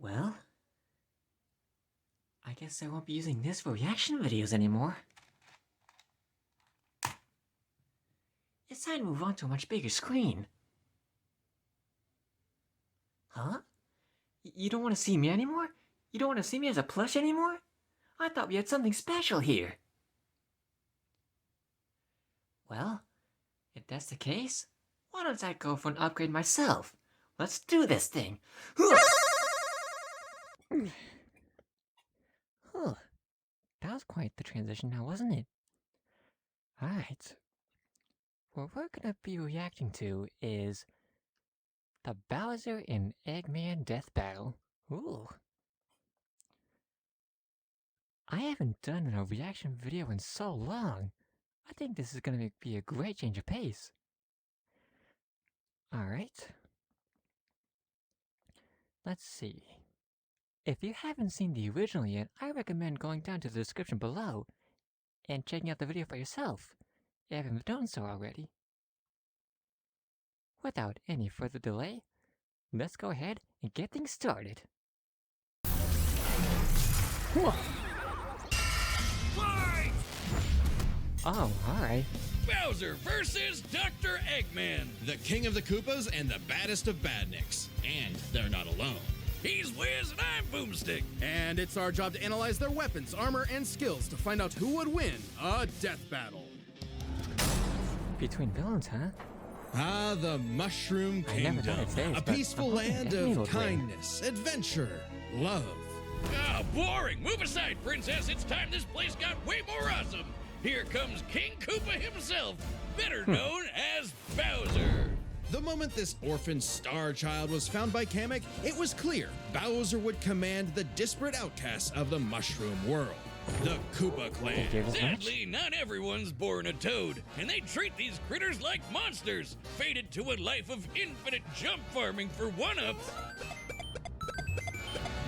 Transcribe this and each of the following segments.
Well, I guess I won't be using this for reaction videos anymore. It's time to move on to a much bigger screen. Huh? You don't want to see me anymore? You don't want to see me as a plush anymore? I thought we had something special here. Well, if that's the case, why don't I go for an upgrade myself? Let's do this thing. Huh. That was quite the transition now, wasn't it? Alright. What we're gonna be reacting to is the Bowser and Eggman death battle. Ooh. I haven't done a reaction video in so long. I think this is gonna be a great change of pace. Alright. Let's see. If you haven't seen the original yet, I recommend going down to the description below and checking out the video for yourself, if you haven't done so already. Without any further delay, let's go ahead and get things started. Fight! Oh, alright. Bowser versus Dr. Eggman. The king of the Koopas and the baddest of badniks. And they're not alone. He's Wiz and I'm Boomstick. And it's our job to analyze their weapons, armor, and skills to find out who would win a death battle. Between villains, huh? Ah, the Mushroom I never thought Kingdom. I'd say this, A but peaceful I'm hoping land Eggman of would win. kindness, adventure, love. Ah, boring. Move aside, princess. It's time this place got way more awesome. Here comes King Koopa himself, better known as Bowser. The moment this orphan star child was found by Kamek, it was clear Bowser would command the disparate outcasts of the Mushroom world. The Koopa Clan. Think you're this much? Sadly, not everyone's born a toad, and they treat these critters like monsters, fated to a life of infinite jump farming for one-ups.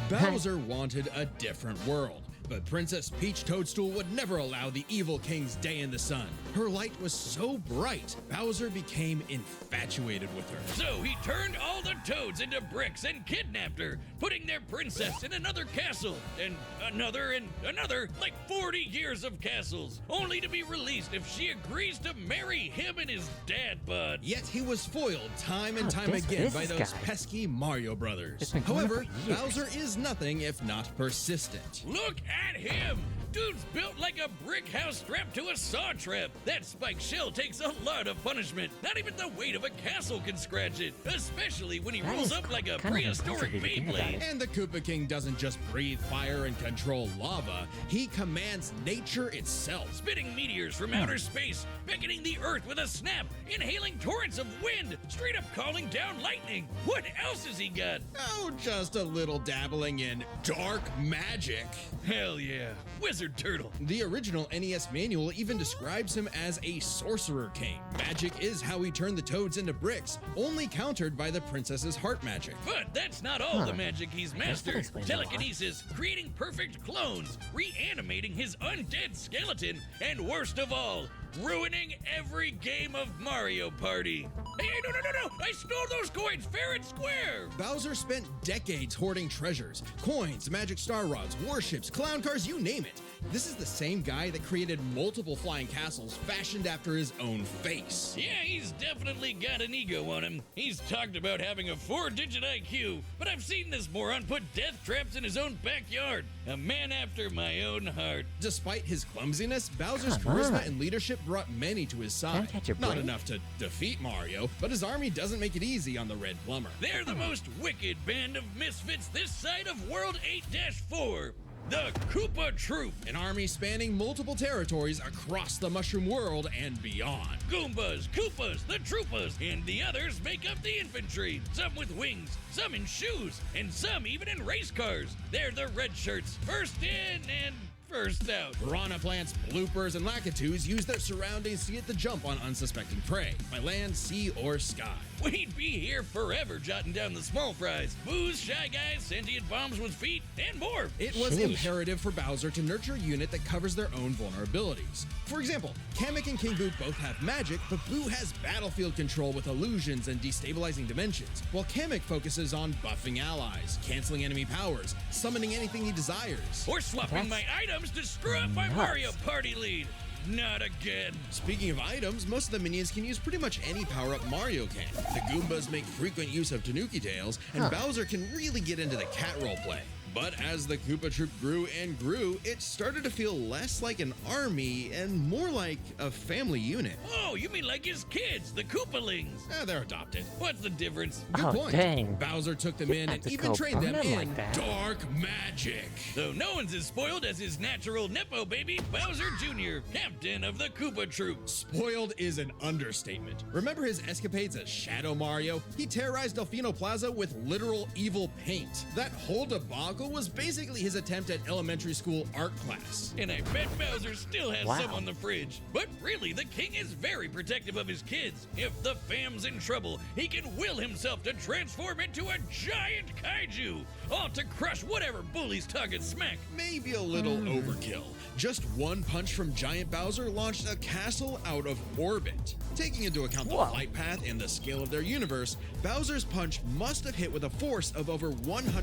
Bowser wanted a different world, but Princess Peach Toadstool would never allow the evil king's day in the sun. Her light was so bright, Bowser became infatuated with her. So he turned all the toads into bricks and kidnapped her, putting their princess in another castle, and another, like 40 years of castles, only to be released if she agrees to marry him and his dad bod. Yet he was foiled time and How time desperate again is by this those guy? pesky Mario brothers. It's been going on However, for years. Bowser is nothing if not persistent. Look at him! Dude's built like a brick house strapped to a saw trap. That spiked shell takes a lot of punishment. Not even the weight of a castle can scratch it, especially when he That rolls is up like a kind of prehistoric impressive if you think about Beyblade. it. And the Koopa King doesn't just breathe fire and control lava, he commands nature itself. Spitting meteors from outer space, beckoning the earth with a snap, inhaling torrents of wind, straight up calling down lightning. What else has he got? Oh, just a little dabbling in dark magic. Hell yeah, Wizard Turtle. The original NES manual even describes him as a sorcerer king. Magic is how he turned the toads into bricks, only countered by the princess's heart magic. But that's not all the magic he's that mastered. explains a lot. Telekinesis, creating perfect clones, reanimating his undead skeleton, and worst of all, ruining every game of Mario Party. Hey, no! I stole those coins fair and square! Bowser spent decades hoarding treasures, coins, magic star rods, warships, clown cars, you name it. This is the same guy that created multiple flying castles fashioned after his own face. Yeah, he's definitely got an ego on him. He's talked about having a 4-digit IQ, but I've seen this moron put death traps in his own backyard. A man after my own heart. Despite his clumsiness, Bowser's Come charisma on. and leadership brought many to his side. catch a Not break? enough to defeat Mario, but his army doesn't make it easy on the Red Plumber. They're the most wicked band of misfits this side of World 8-4. The Koopa Troop. An army spanning multiple territories across the Mushroom world and beyond. Goombas, Koopas, the Troopas, and the others make up the infantry. Some with wings, some in shoes, and some even in race cars. They're the red shirts, first in and first out. Piranha plants, bloopers, and lakitus use their surroundings to get the jump on unsuspecting prey, by land, sea, or sky. We'd be here forever jotting down the small fries. Booze, shy guys, sentient bombs with feet, and more. It was Sheesh. imperative for Bowser to nurture a unit that covers their own vulnerabilities. For example, Kamek and King Boo both have magic, but Boo has battlefield control with illusions and destabilizing dimensions, while Kamek focuses on buffing allies, canceling enemy powers, summoning anything he desires. Or swapping my items to screw up my nuts. Mario Party lead. Not again. Speaking of items, most of the minions can use pretty much any power-up Mario can. The Goombas make frequent use of Tanuki tails, and Bowser can really get into the cat roleplay. But as the Koopa Troop grew and grew, it started to feel less like an army and more like a family unit. Oh, you mean like his kids, the Koopalings? They're adopted. What's the difference? Good Oh, point. dang. Bowser took them in Had and to even go trained them burn 'em in like that. dark magic. So no one's as spoiled as his natural Nepo baby, Bowser Jr., captain of the Koopa Troop. Spoiled is an understatement. Remember his escapades as Shadow Mario? He terrorized Delfino Plaza with literal evil paint. That whole debacle was basically his attempt at elementary school art class. And I bet Bowser still has Wow. some on the fridge. But really, the king is very protective of his kids. If the fam's in trouble, he can will himself to transform into a giant kaiju, all to crush whatever bully's talking smack. Maybe a little overkill. Just one punch from Giant Bowser launched a castle out of orbit. Taking into account the Whoa. flight path and the scale of their universe, Bowser's punch must have hit with a force of over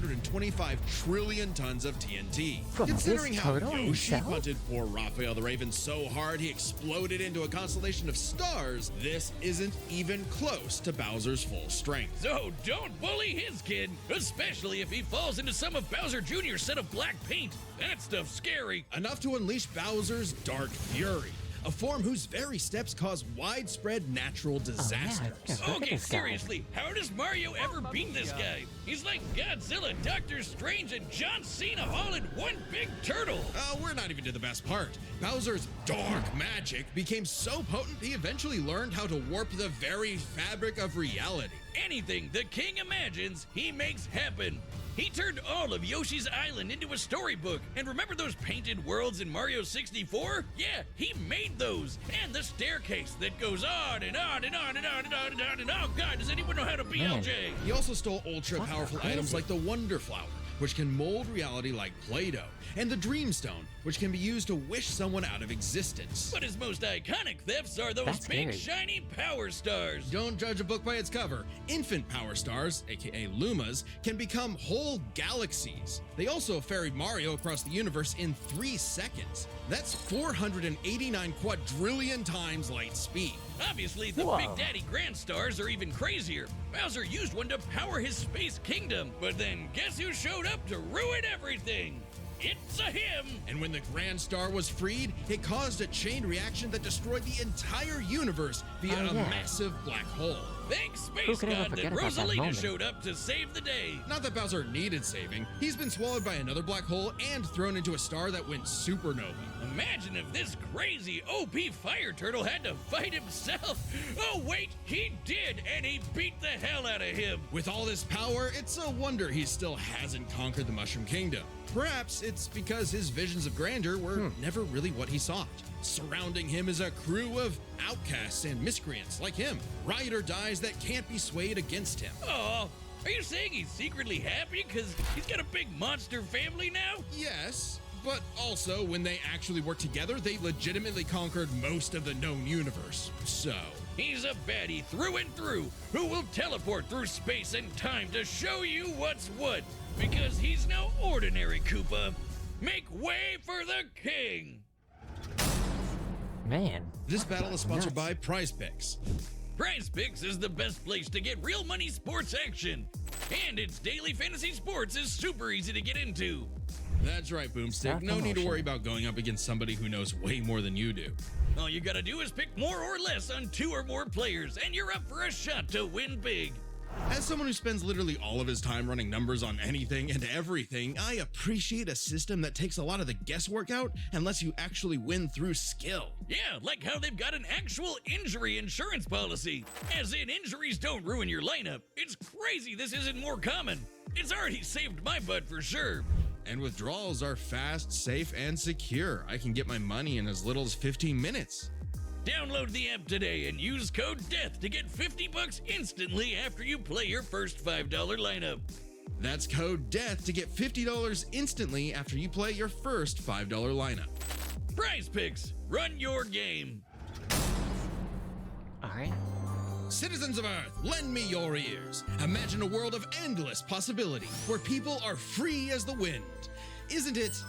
125 trillion tons of TNT. From this Considering how turtle Yoshi himself? punted poor Raphael the Raven so hard he exploded into a constellation of stars, this isn't even close to Bowser's full strength. So don't bully his kid, especially if he falls into some of Bowser Jr.'s set of black paint. That stuff's scary. Enough to unleash Bowser's Dark Fury, a form whose very steps cause widespread natural disasters. yeah, look at Okay, this guy. seriously, how does Mario ever beat this guy? He's like Godzilla, Doctor Strange, and John Cena all in one big turtle. We're not even to the best part. Bowser's dark magic became so potent he eventually learned how to warp the very fabric of reality. Anything the king imagines, he makes happen. He turned all of Yoshi's Island into a storybook. And remember those painted worlds in Mario 64? Yeah, he made those. And the staircase that goes on and on and on and on and on and on and on. Oh God, does anyone know how to BLJ? He also stole ultra-powerful That's items crazy. like the Wonder Flower, which can mold reality like Play-Doh, and the Dream Stone, which can be used to wish someone out of existence. But his most iconic thefts are those That's big scary. shiny power stars. Don't judge a book by its cover. Infant power stars, aka Lumas, can become whole galaxies. They also ferried Mario across the universe in 3 seconds. That's 489 quadrillion times light speed. Obviously, the Whoa. Big Daddy Grand Stars are even crazier. Bowser used one to power his space kingdom, but then guess who showed up to ruin everything? It's a him! And when the Grand Star was freed, it caused a chain reaction that destroyed the entire universe via Oh, a yeah. massive black hole. Thanks, Space Who could ever God, that forget about that Rosalina moment? showed up to save the day. Not that Bowser needed saving. He's been swallowed by another black hole and thrown into a star that went supernova. Imagine if this crazy OP fire turtle had to fight himself. Oh, wait, he did, and he beat the hell out of him. With all this power, it's a wonder he still hasn't conquered the Mushroom Kingdom. Perhaps it's because his visions of grandeur were never really what he sought. Surrounding him is a crew of outcasts and miscreants like him, ride or dies that can't be swayed against him. Oh, are you saying he's secretly happy because he's got a big monster family now? Yes, but also when they actually worked together, they legitimately conquered most of the known universe. So, He's a baddie through and through who will teleport through space and time to show you what's what. Because he's no ordinary Koopa. Make way for the king! Man. this battle is sponsored Nuts. by Prize Picks. Prize Picks is the best place to get real money sports action. And its daily fantasy sports is super easy to get into. That's right, Boomstick. No need to Self-promotion. worry about going up against somebody who knows way more than you do. All you gotta do is pick more or less on 2 or more players, and you're up for a shot to win big. As someone who spends literally all of his time running numbers on anything and everything, I appreciate a system that takes a lot of the guesswork out and lets you actually win through skill. Yeah, like how they've got an actual injury insurance policy. As in, injuries don't ruin your lineup. It's crazy this isn't more common. It's already saved my butt for sure. And withdrawals are fast, safe, and secure. I can get my money in as little as 15 minutes. Download the app today and use code DEATH to get $50 instantly after you play your first $5 lineup. That's code DEATH to get $50 instantly after you play your first $5 lineup. Prize Picks, run your game. Alright. Citizens of Earth, lend me your ears. Imagine a world of endless possibility where people are free as the wind. Isn't it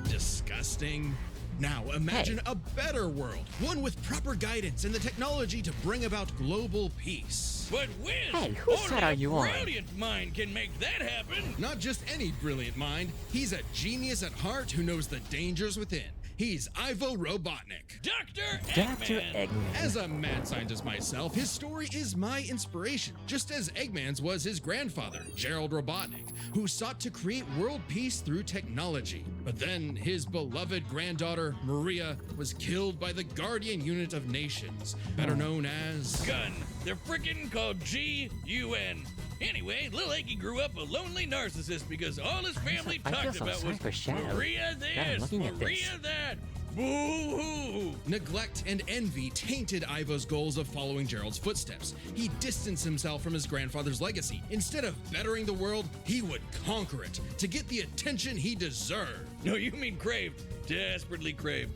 disgusting? Now imagine a better world, one with proper guidance and the technology to bring about global peace. But Wiz, Hey, whose side are you on? a brilliant mind can make that happen. Not just any brilliant mind, he's a genius at heart who knows the dangers within. He's Ivo Robotnik. Dr. Dr. Eggman. Eggman. As a mad scientist myself, his story is my inspiration, just as Eggman's was his grandfather, Gerald Robotnik, who sought to create world peace through technology. But then his beloved granddaughter, Maria, was killed by the Guardian Unit of Nations, better known as... Gun. They're frickin' called G-U-N. Anyway, Lil Eggy grew up a lonely narcissist because all his family I feel talked so about sorry was for Shadow. Maria God, I'm this, looking at this. Maria that. Boo-hoo. Neglect and envy tainted Ivo's goals of following Gerald's footsteps. He distanced himself from his grandfather's legacy. Instead of bettering the world, he would conquer it to get the attention he deserved. No, you mean craved. Desperately craved.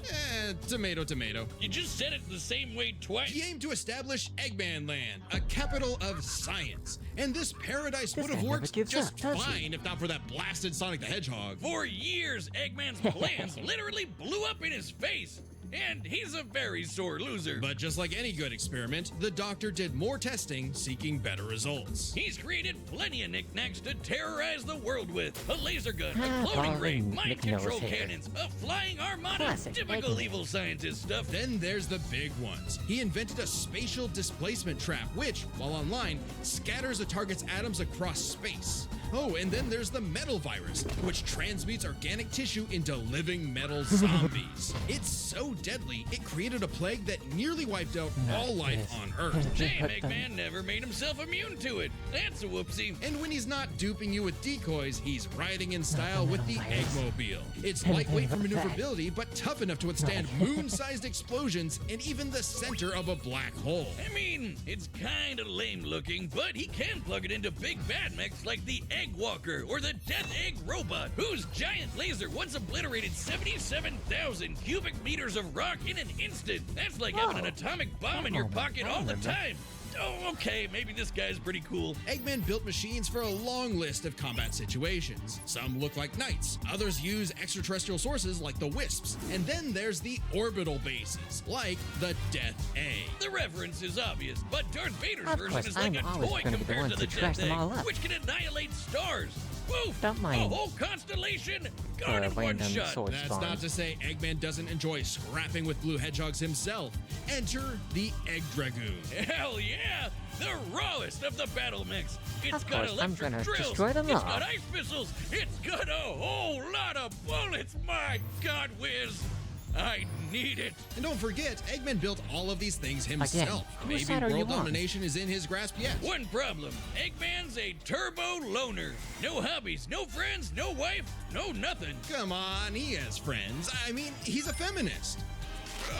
Tomato, tomato. You just said it the same way twice. He aimed to establish Eggman Land, a capital of science. And this paradise This would have guy never worked gives just up, does he? fine if not for that blasted Sonic the Hedgehog. For years, Eggman's plans literally blew up in his face. And he's a very sore loser. But just like any good experiment, the doctor did more testing, seeking better results. He's created plenty of knickknacks to terrorize the world with. A laser gun, a Ah, floating ray, Baldwin mind McNose control here. cannons, a flying armada, Classic typical Eggman. evil scientist stuff. Then there's the big ones. He invented a spatial displacement trap, which, while online, scatters a target's atoms across space. Oh, and then there's the metal virus, which transmutes organic tissue into living metal zombies. It's so deadly, it created a plague that nearly wiped out all life this. on Earth. Damn, Eggman never made himself immune to it. That's a whoopsie. And when he's not duping you with decoys, he's riding in style with the virus. Eggmobile. It's lightweight for maneuverability, but tough enough to withstand moon-sized explosions and even the center of a black hole. I mean, it's kinda lame looking, but he can plug it into big bad mechs like the Egg Walker or the Death Egg Robot, whose giant laser once obliterated 77,000 cubic meters of rock in an instant. That's like having an Whoa. atomic bomb in your pocket all the time. Oh, okay, maybe this guy's pretty cool. Eggman built machines for a long list of combat situations. Some look like knights, others use extraterrestrial sources like the Wisps, and then there's the orbital bases, like the Death Egg. The reference is obvious, but Darth Vader's Of version course, is like I'm a always toy gonna be the compared one to the to trash Death them Egg, all up. which can annihilate stars. Woof! Don't A mind whole constellation for gone a in one random shot. sword That's spawn. not to say Eggman doesn't enjoy scrapping with blue hedgehogs himself. Enter the Egg Dragoon. Hell yeah! The rawest of the battle mechs. It's Of got course, I'm electric gonna drills. destroy them It's all. got ice missiles. It's got a whole lot of bullets. My God, Wiz. I need it. And don't forget, Eggman built all of these things himself. whose Maybe side are you world on? domination is in his grasp yet. One problem. Eggman's a turbo loner. No hobbies, no friends, no wife, no nothing. Come on, he has friends. I mean, he's a feminist.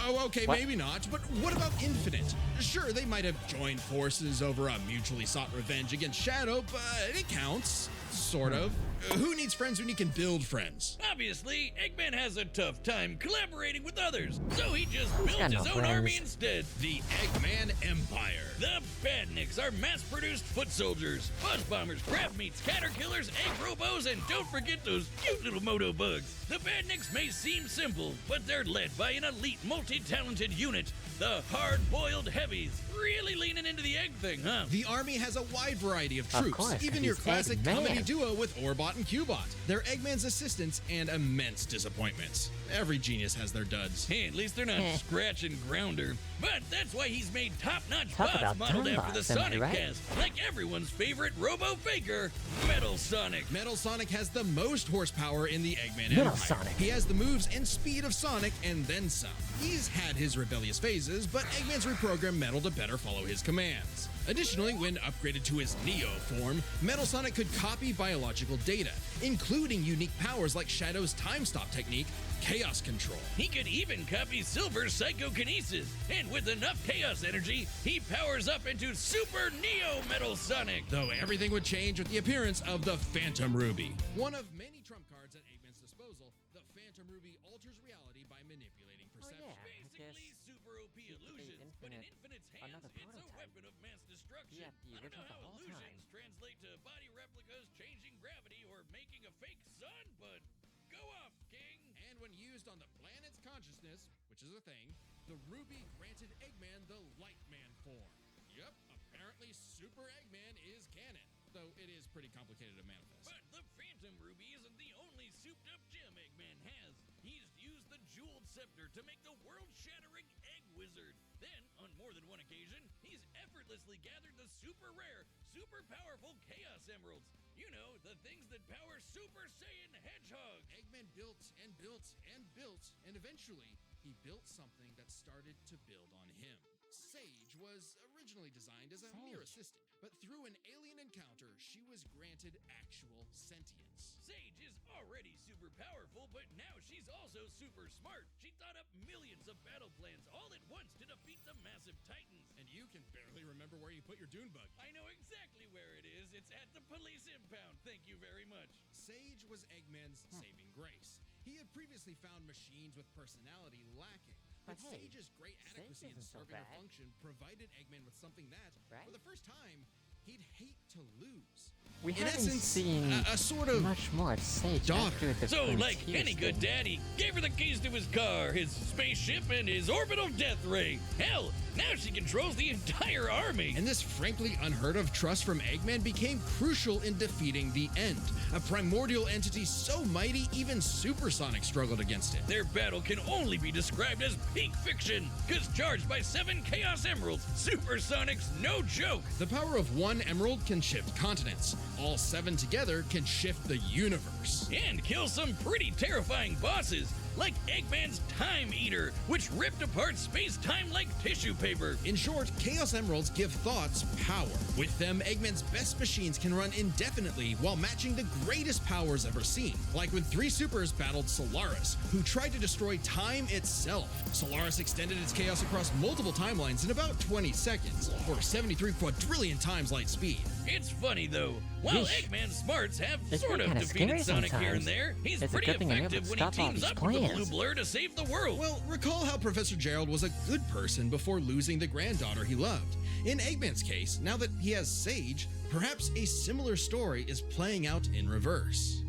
Oh, okay, What? maybe not, but what about Infinite? Sure, they might have joined forces over a mutually sought revenge against Shadow, but it counts. Sort of. Who needs friends when you can build friends? Obviously, Eggman has a tough time collaborating with others, so he just built got his no own army friends? instead. The Eggman Empire. The Badniks are mass-produced foot soldiers, buzz bombers, crab meats, caterkillers, egg robos, and don't forget those cute little moto bugs. The Badniks may seem simple, but they're led by an elite, multi-talented unit, the hard-boiled heavies. Really leaning into the egg thing, huh? The army has a wide variety of Of troops, course, even 'cause your he's classic Eggman. comedy duo with Orbot and Cubot. They're Eggman's assistants and immense disappointments. Every genius has their duds. Hey, at least they're not Scratch and Grounder. But that's why he's made top-notch Talk bots about modeled dumb after the bots, am I Sonic right? cast, like everyone's favorite robo-faker, Metal Sonic. Metal Sonic has the most horsepower in the Eggman Metal Empire. Sonic. He has the moves and speed of Sonic and then some. He's had his rebellious phases, but Eggman's reprogrammed Metal to better follow his commands. Additionally, when upgraded to his Neo form, Metal Sonic could copy biological data, including unique powers like Shadow's time stop technique, Chaos Control. He could even copy Silver's psychokinesis, and with enough chaos energy, he powers up into Super Neo Metal Sonic. Though everything would change with the appearance of the Phantom Ruby. One of many trump cards at Eggman's disposal, the Phantom Ruby alters reality by manipulating perception. yeah. I Basically, guess super OP he could be illusions, but in Infinite's hands, another it's a prototype. weapon of mass destruction. Yeah, the I don't know original how the whole illusions time. translate to body replicas, changing gravity, or making a fake sun, but go off, King. And when used on the planet's consciousness, which is a thing, the Ruby granted Eggman the Lightman form. Yep, apparently Super Eggman is canon, though it is pretty complicated to manifest. But the Phantom Ruby isn't the only souped-up gem Eggman has. He's used the Jeweled Scepter to make the world-shattering Egg Wizard. Then, on more than one occasion, he's effortlessly gathered the super rare, super powerful Chaos Emeralds. You know, the things that power Super Saiyan Hedgehog. Eggman built and built and built, and eventually, he built something that started to build on him. Sage was originally designed as a mere assistant, but through an alien encounter, she was granted actual sentience. Sage is already super powerful, but now she's also super smart. She thought up millions of battle plans all at once to defeat the massive titans. And you can barely remember where you put your dune bug. I know exactly where it is. It's at the police impound. Thank you very much. Sage was Eggman's saving grace. He had previously found machines with personality lacking. But But hey, Sage's great Sage adequacy in isn't so serving a bad. function provided Eggman with something that, Right? for the first time, he'd hate to lose. We In haven't essence, seen a sort of much more of Sage daughter. after the So, like Frontiers any good thing. daddy, gave her the keys to his car, his spaceship, and his orbital death ray. Hell, now she controls the entire army. And this frankly unheard of trust from Eggman became crucial in defeating the End, a primordial entity so mighty even Supersonic struggled against it. Their battle can only be described as peak fiction, because charged by 7 Chaos Emeralds, Supersonic's no joke. The power of one emerald can shift continents. All 7 together can shift the universe. And kill some pretty terrifying bosses, like Eggman's Time Eater, which ripped apart space-time like tissue paper. In short, Chaos Emeralds give thoughts power. With them, Eggman's best machines can run indefinitely while matching the greatest powers ever seen. Like when 3 supers battled Solaris, who tried to destroy time itself. Solaris extended its chaos across multiple timelines in about 20 seconds, or 73 quadrillion times light speed. It's funny though, while Yeesh. Eggman's smarts have It's sort of kinda defeated scary Sonic here and sometimes. there, he's It's a pretty good thing I'm able effective to when he stop all teams these up with the Blue plans. Blur to save the world. Well, recall how Professor Gerald was a good person before losing the granddaughter he loved. In Eggman's case, now that he has Sage, perhaps a similar story is playing out in reverse.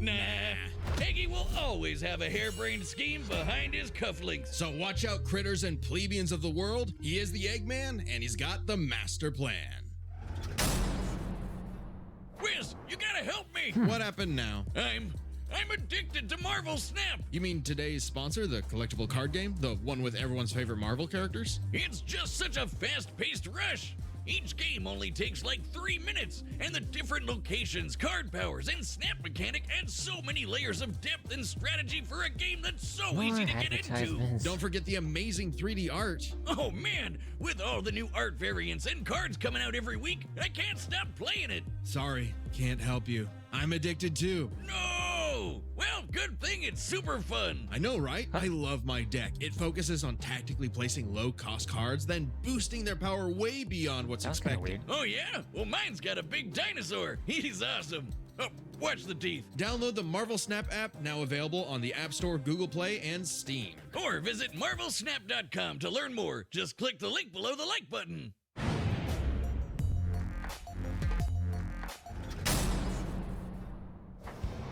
Nah, Eggy will always have a harebrained scheme behind his cufflinks. So watch out, critters and plebeians of the world. He is the Eggman, and he's got the master plan. Whiz, you gotta help me! What happened now? I'm addicted to Marvel Snap! You mean today's sponsor, the collectible card game? The one with everyone's favorite Marvel characters? It's just such a fast-paced rush! Each game only takes like 3 minutes, and the different locations, card powers, and snap mechanic add so many layers of depth and strategy for a game that's so More easy to get into. advertisements. Don't forget the amazing 3D art. Oh man, with all the new art variants and cards coming out every week, I can't stop playing it. Sorry, can't help you. I'm addicted too. No! Well, good thing it's super fun. I know, right? I love my deck. It focuses on tactically placing low-cost cards, then boosting their power way beyond what's Sounds kinda expected. weird. Oh yeah? Well, mine's got a big dinosaur. He's awesome. Oh, watch the teeth. Download the Marvel Snap app, now available on the App Store, Google Play, and Steam. Or visit marvelsnap.com to learn more. Just click the link below the like button.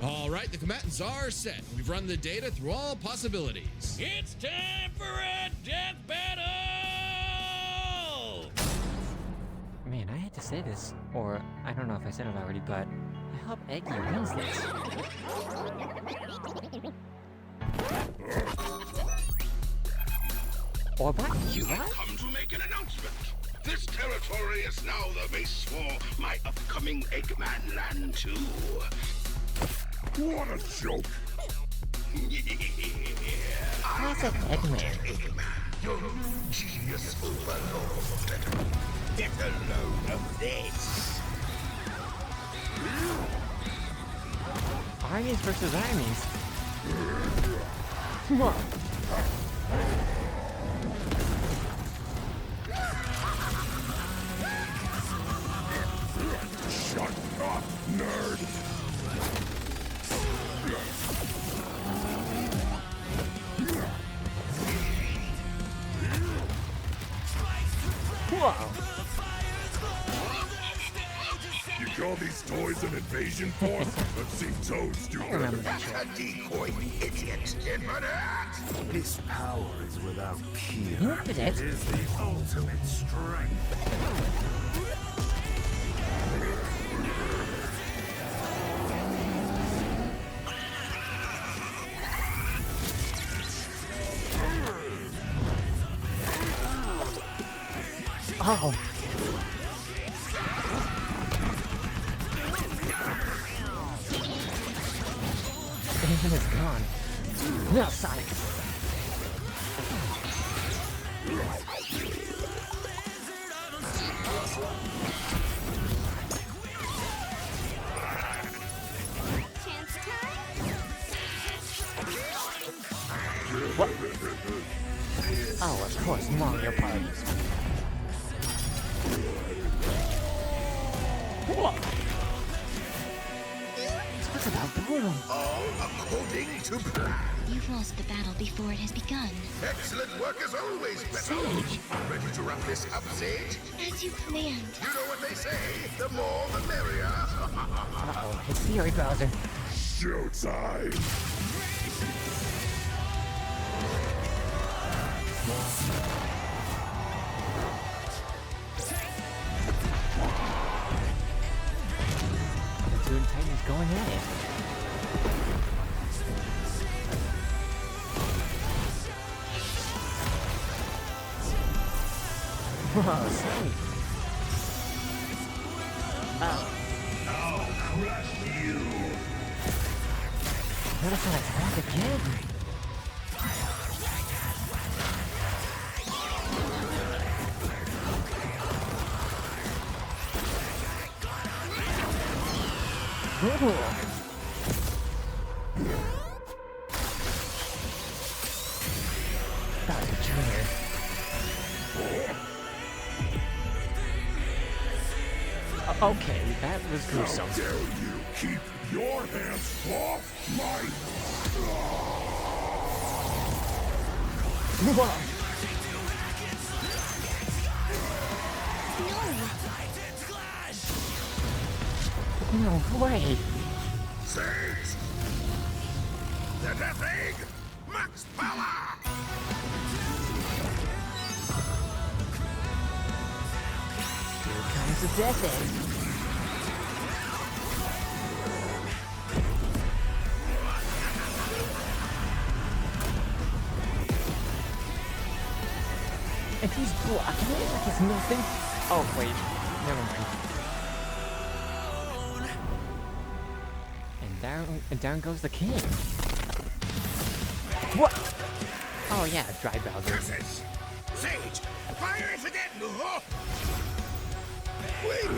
All right, the combatants are set. We've run the data through all possibilities. It's time for a death battle! Man, I had to say this, or I don't know if I said it already, but I hope Eggy wins this. Or what? You I've what? come to make an announcement. This territory is now the base for my upcoming Eggman Land 2. What a joke! Classic Eggman. Eggman, your new genius overlord. Get a load of this. Armies versus armies. Come on. Shut up, nerd! Whoa. You call these toys an invasion force? Let's see Toads do I remember better. that shit. A decoy, idiot! Infinite! His power is without peer. You did it. It is the ultimate strength. Oh. Eggman is gone. No, Sonic. Chance time? What? Oh, of course, Mario Party. Whoa. Talk about brutal. All according to plan. You've lost the battle before it has begun. Excellent work as always, Beto. Sage. Ready to wrap this up, Sage? As you command. You know what they say, the more the merrier. Uh-oh, it's Fury Bowser. Showtime! The Toon Titans going at it. Whoa, sweet. Oh. I'll crush you! Notice an attack again. Ooh. Bowser Jr. Okay, that was gruesome. How dare you keep your hands off my... Whoa. No way. Sage! The Death Egg! Max power! Here comes the Death Egg. And he's blocking it like it's nothing. Oh, wait. Never mind. And down goes the king. What? Oh, yeah, Dry Bowser. Curses! Sage! Fire if it didn't! Oh. Wait!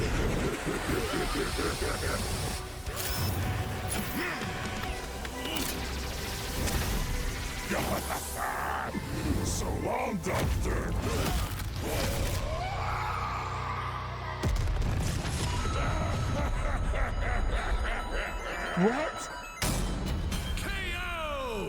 So long, Doctor! What?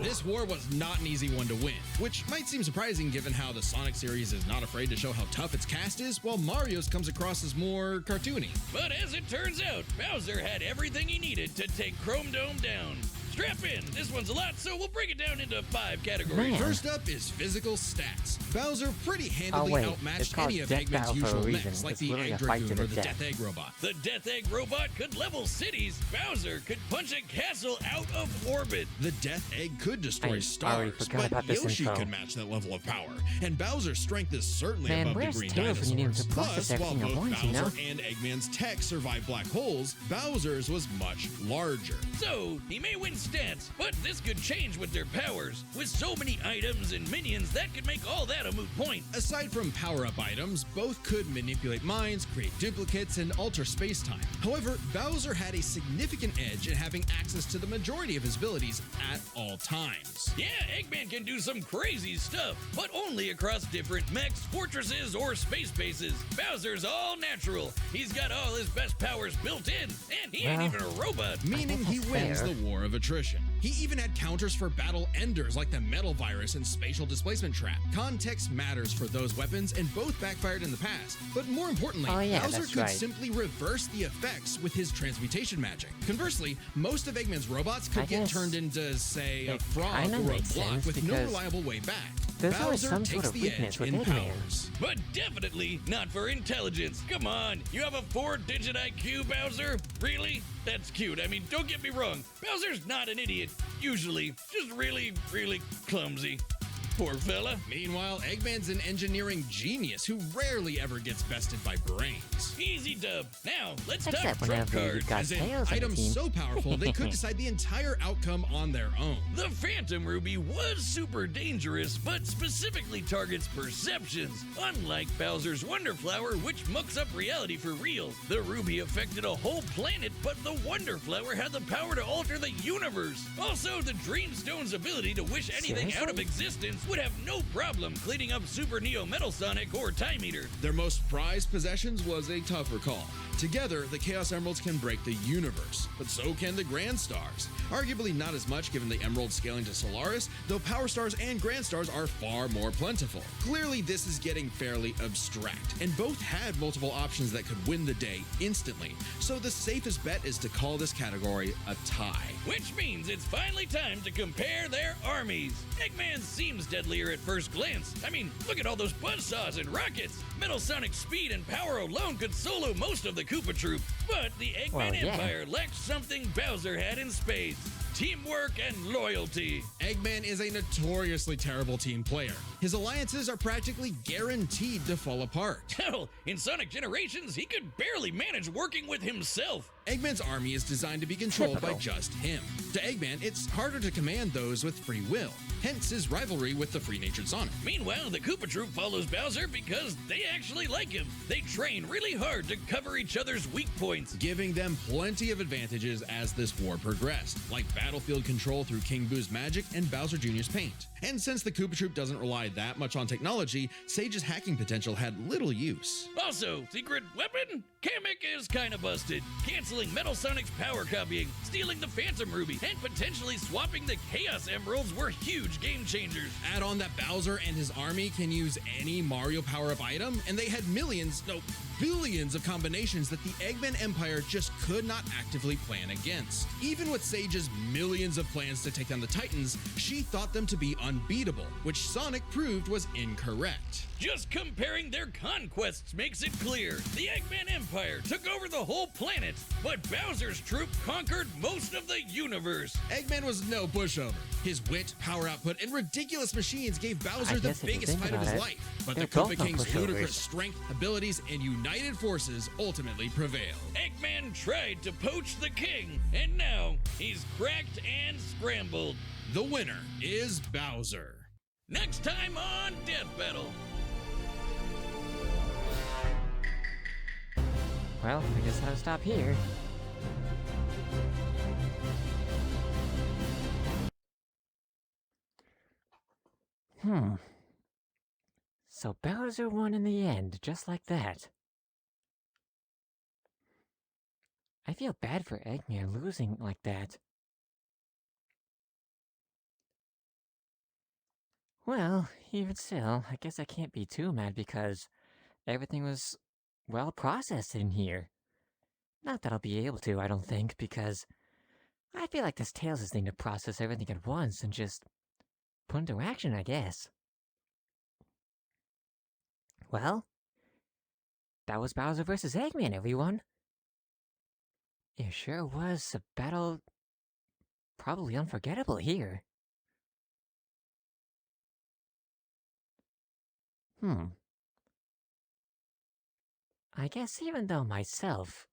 This war was not an easy one to win, which might seem surprising given how the Sonic series is not afraid to show how tough its cast is, while Mario's comes across as more cartoony. But as it turns out, Bowser had everything he needed to take Chrome Dome down. Strap in. This one's a lot, so we'll break it down into 5 categories. Man. First up is physical stats. Bowser pretty handily wait, it's outmatched called any of Death Eggman's Battle for a usual reason. mechs, like It's the literally Egg a fight to Dragoon the or the death. Death Egg Robot. The Death Egg robot could level cities. Bowser could punch a castle out of orbit. The Death Egg could destroy I already stars, forgot but about this Yoshi info. could match that level of power, and Bowser's strength is certainly Man, above the where's green Tails when you need him dinosaurs. to process Plus, while everything at both once, you know? Bowser and Eggman's tech survive black holes, Bowser's was much larger. So, he may win stats, but this could change with their powers. With so many items and minions, that could make all that a moot point. Aside from power-up items, both could manipulate minds, create duplicates, and alter space-time. However, Bowser had a significant edge in having access to the majority of his abilities at all times. Yeah, Eggman can do some crazy stuff, but only across different mechs, fortresses, or space bases. Bowser's all natural. He's got all his best powers built in, and he ain't Well, even a robot. Meaning he that's wins fair. the war of attrition. He even had counters for battle enders like the metal virus and spatial displacement trap. Context matters for those weapons, and both backfired in the past. But more importantly, Oh, yeah, Bowser that's could right. simply reverse the effects with his transmutation magic. Conversely, most of Eggman's robots could I get guess turned into, say, a it frog kinda or a makes block sense with no because reliable way back. there's always Bowser some sort takes of the weakness edge with in Eggman. powers. But definitely not for intelligence. Come on, you have a 4-digit IQ, Bowser? Really? That's cute. I mean, don't get me wrong. Bowser's not an idiot, usually. Just really, really clumsy. Poor fella. Meanwhile, Eggman's an engineering genius who rarely ever gets bested by brains. Easy dub. Now, let's talk Except trump whenever you cards. got As in, Tails on the items team. so powerful they could decide the entire outcome on their own. The Phantom Ruby was super dangerous, but specifically targets perceptions. Unlike Bowser's Wonder Flower, which mucks up reality for real. The Ruby affected a whole planet, but the Wonder Flower had the power to alter the universe. Also, the Dreamstone's ability to wish anything out of Seriously? existence would have no problem cleaning up Super Neo Metal Sonic or Time Eater. Their most prized possessions was a tougher call. Together, the Chaos Emeralds can break the universe, but so can the Grand Stars. Arguably not as much given the Emerald scaling to Solaris, though Power Stars and Grand Stars are far more plentiful. Clearly, this is getting fairly abstract, and both had multiple options that could win the day instantly, so the safest bet is to call this category a tie. Which means it's finally time to compare their armies. Eggman seems deadlier at first glance. I mean, look at all those buzzsaws and rockets. Metal Sonic's speed and power alone could solo most of the Koopa Troop. But the Eggman Well, yeah. Empire lacks something Bowser had in spades: teamwork and loyalty. Eggman is a notoriously terrible team player. His alliances are practically guaranteed to fall apart. Hell, in Sonic Generations, he could barely manage working with himself. Eggman's army is designed to be controlled by Typical. just him. To Eggman, it's harder to command those with free will, hence his rivalry with the free-natured Sonic. Meanwhile, the Koopa Troop follows Bowser because they actually like him. They train really hard to cover each other's weak points. Giving them plenty of advantages as this war progressed, like battlefield control through King Boo's magic and Bowser Jr.'s paint. And since the Koopa Troop doesn't rely that much on technology, Sage's hacking potential had little use. Also, secret weapon? Kamek is kinda busted, canceling Metal Sonic's power copying, stealing the Phantom Ruby, and potentially swapping the Chaos Emeralds were huge game changers. Add on that Bowser and his army can use any Mario power-up item, and they had billions of combinations that the Eggman Empire just could not actively plan against. Even with Sage's millions of plans to take down the Titans, she thought them to be unbeatable, which Sonic proved was incorrect. Just comparing their conquests makes it clear. The Eggman Empire took over the whole planet, but Bowser's troop conquered most of the universe. Eggman was no pushover. His wit, power output, and ridiculous machines gave Bowser the guess if you biggest think fight of his about it, life. But they're the Koopa both no King's pushovers. ludicrous strength, abilities, and united forces ultimately prevailed. Eggman tried to poach the king, and now he's cracked and scrambled. The winner is Bowser. Next time on Death Battle. Well, I guess I'll stop here. So Bowser won in the end, just like that. I feel bad for Eggman losing like that. Well, even still, I guess I can't be too mad because everything was well processed in here. Not that I'll be able to, I don't think, because I feel like this Tails is needing to process everything at once and just put into action, I guess. Well, that was Bowser vs. Eggman, everyone. It sure was a battle probably unforgettable here. I guess even though myself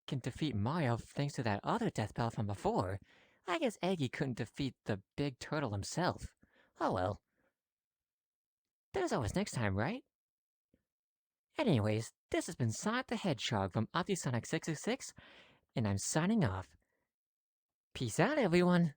can defeat Mario thanks to that other death battle from before, I guess Eggy couldn't defeat the big turtle himself. Oh well. There's always next time, right? Anyways, this has been Sonic the Hedgehog from OptiSonic666, and I'm signing off. Peace out, everyone!